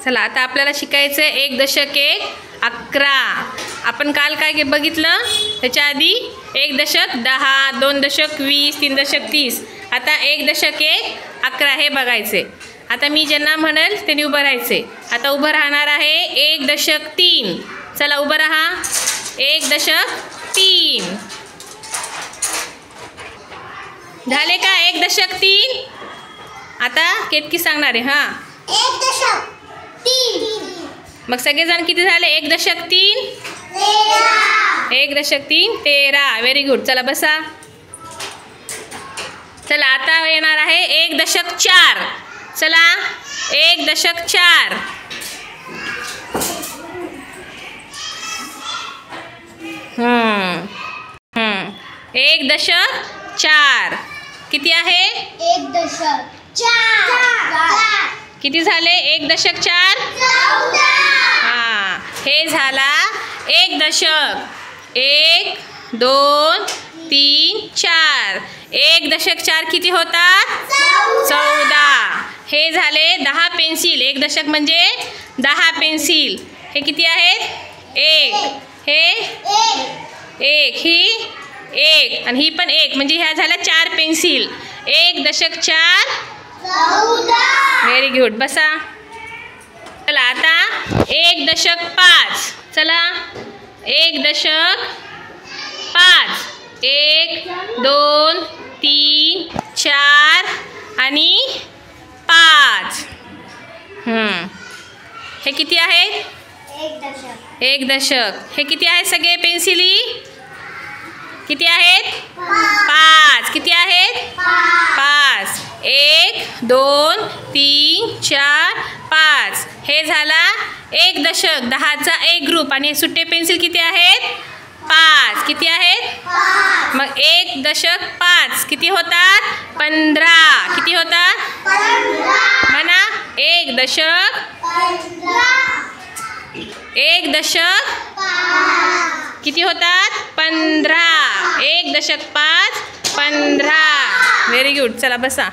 चला आता आपल्याला शिकायचं आहे 1 दशक 1 11. आपण काल काय बघितलं? त्याच्या आधी 1 दशक 10, 2 दशक 20, 3 दशक 30. आता 1 दशक 1 11 हे बघायचे. आता मी ज्यांना म्हणाल त्यांनी उभं राहायचे. आता उभं राहणार आहे 1 दशक 3. चला उभं राहा. 1 दशक 3 झाले का? 1 दशक 3. आता केतकी सांगणार आहे. हां 1 दशक 3. मग सगळेजण किती झाले? 1 दशक 3 13. 1 दशक 3 13. Very good. चला बसा. चला आता येणार आहे 1 दशक 4. चला 1 दशक 4. एक दशक 4 किती आहे? 1 दशक 4. किती झाले? 1 दशक 4 14. हां हे झाला 1 दशक. 1 2 3 4. 1 दशक 4 किती होतात? 14. हे झाले 10 पेन्सिल. 1 दशक म्हणजे 10 पेन्सिल. हे किती आहेत? 1. हे 1. ही 1 आणि ही पण 1 म्हणजे ह्या झाल्या 4 पेन्सिल. 1 दशक 4 14. Very good. बसा. चला आता 1 दशक 5. चला 1 दशक 5. 1 2 3 4 आणि 5. हे किती आहेत? 1 दशक. 1 दशक. हे किती आहेत सगळे पेन्सिली? किती आहेत? 5. किती आहेत? 5. 1 2 3 4 5. हे झाला 1 दशक. 10चा 1 ग्रुप. आणि सुट्टे पेन्सिल किती आहेत? 5. किती आहेत? 5. मग 1 दशक 5 किती होतात? 15. किती होतात? 15. म्हणा 1 दशक 1 दशक 5. किती होतात? 15. 1 दशक 5 15. Very good. चला बसा.